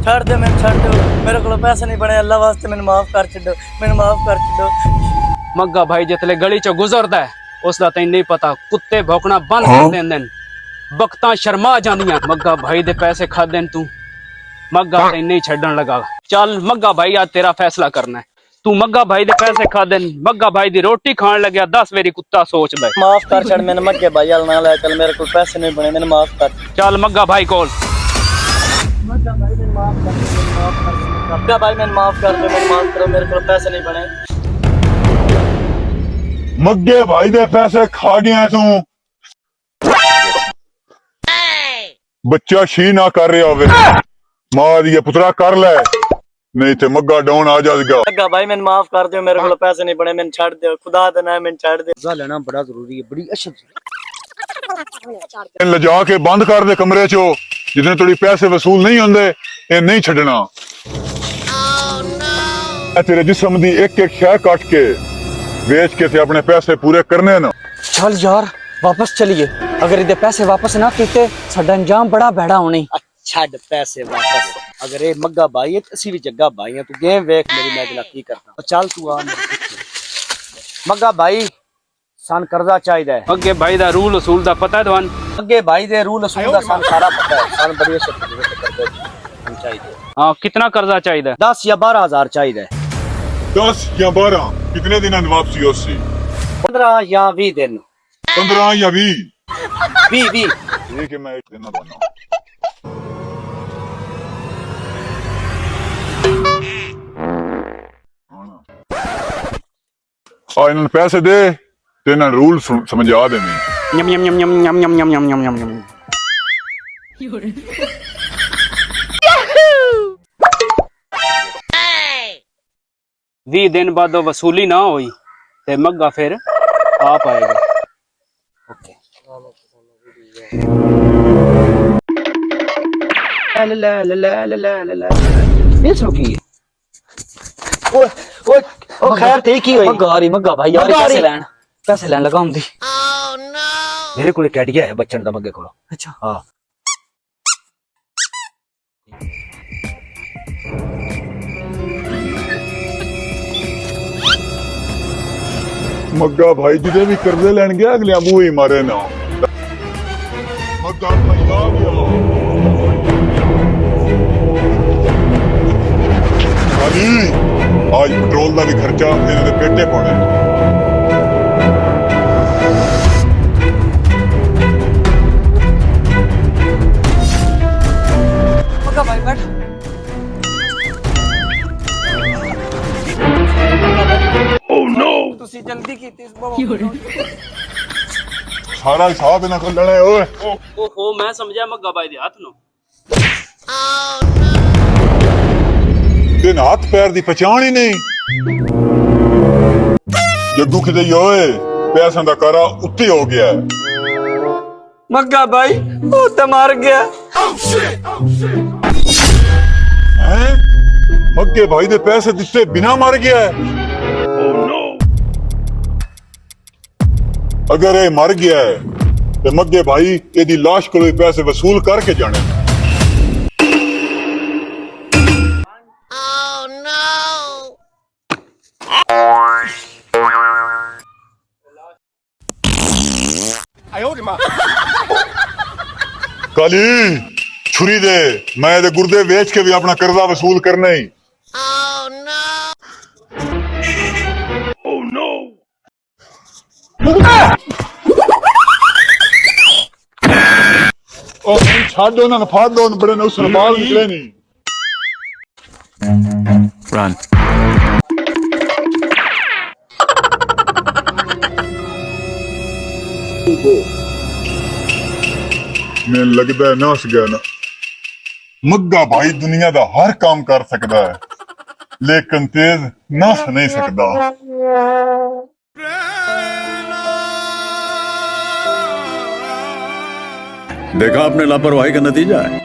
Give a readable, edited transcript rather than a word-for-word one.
ਛੱਡ ਦੇ ਮੈਨੂੰ, ਛੱਡ ਦਿਓ। ਮੇਰੇ ਕੋਲ ਪੈਸੇ ਨਹੀਂ ਬਣੇ, ਅੱਲਾ ਵਾਸਤੇ ਮੈਨੂੰ ਮਾਫ ਕਰ ਛੱਡੋ, ਮੈਨੂੰ ਮਾਫ ਕਰ ਛੱਡੋ। मग्गा भाई जितने गली चो गुजरदा है उसका तेन नहीं पता कुत्ते भौंकना बंद कर देंदे बकता शर्मा जांदियां। मग्गा भाई दे पैसे खादे तू मग्गा तेन नहीं छड्डन लगा। चल मग्गा भाई आज तेरा फैसला करना है। तू मग्गा भाई दे पैसे खादे मग्गा भाई दी रोटी खान लग्या 10 वेरी कुत्ता सोच ले। माफ कर छड़ मैंने, मग्गे भाई अल ना ले चल, मेरे को पैसे नहीं बने, मैंने माफ कर। चल मग्गा भाई कोल। मग्गा भाई मैंने माफ कर, मग्गा भाई मैंने माफ कर दो, मैंने माफ करो, मेरे को पैसे नहीं बने। मग्गे भाई दे पैसे खा गया तू। बच्चा शी ना कर रहा होवे मां दी पुत्रा कर ले, नहीं ते मग्गा डाउन आ जाएगा। मग्गा भाई मैंने माफ कर दो, मेरे को पैसे नहीं बने, मैंने छाड़ दो, खुदा देना है, मैंने छाड़ दे। जा लेना बड़ा जरूरी है, बड़ी अच्छी ले जाके बंद कर दे कमरे चो, जितने थोड़ी पैसे वसूल नहीं होंगे ये नहीं छड़ना। तेरे जिस्म दी एक एक शय काट के बेच के अपने पैसे पूरे करने ना। चल यार वापस चलिए, अगर इधर पैसे वापस ना कीते साडा अंजाम बड़ा भैड़ा होनी। छड़ पैसे वापस, अगर ये मग्गा भाई है असी भी जग्गा भाई है, तू गेम वेख मेरी, मैं अगला की करता। चल तू आ मग्गा भाई, सान कर्जा चाहिए है। मग्गे भाई दा रूल असूल दा पता है तुहान? मग्गे भाई दे रूल असूल दा सान सारा पता है, सान बड़ी चाहिए। हां कितना कर्जा चाहिए? 10 या 12 हजार चाहिए। 10 या 12 कितने दिन वापसी होसी? 15 या 20 दिन। 15 या 20? 20 ठीक है, मैं एक दिन बना। इन्होंने पैसे दे ते इन्होंने रूल समझा देने। यम यम यम यम यम यम यम यम यम यम। 20 दिन बाद वसूली ना हुई ते मग्गा फिर आ पाएगा। ओके ला ला ला ला ला ला ला ये सो की ओए ओए ओ खैर थे की होई? मग्गा भाई यार पैसे लेन लगा हुंदी। मेरे को कैडिया है बच्चन दा मग्गे कोल। अच्छा हां मग्गा भाई जिदे भी कर्जे लैन गया अगले मुंह ही मारे ना। मग्गा भाई आ गया। आज पेट्रोल का भी खर्चा इन्होंने पेटे पाने। मग्गा भाई बैठ। ओह नो, तुसी जल्दी कीती इस बाबा। सारा हिसाब इन्हां को लेना है। ओए ओहो मैं समझा मग्गा भाई दे हाथ नो। दिन हाथ पैर दी पहचान ही नहीं। जग्गू किते होए पैसा दा कारा उत्ते हो गया। मग्गा भाई वो तो मार गया। हैं? मग्गे भाई दे पैसे दिते बिना मर गया है। अगर ये मर गया है तो मग्गे भाई एदी लाश को पैसे वसूल करके जाने। काली छुरी दे, मैं दे गुर्दे बेच के भी अपना कर्जा वसूल करना ही। छाड़ दो ना, फाड़ दो, बड़े ने उसने बाल निकले नहीं। Run. मैं लगता है नस गया ना। मग्गा भाई दुनिया का हर काम कर सकता है लेकिन तेज नस नहीं सकता। देखा आपने लापरवाही का नतीजा है।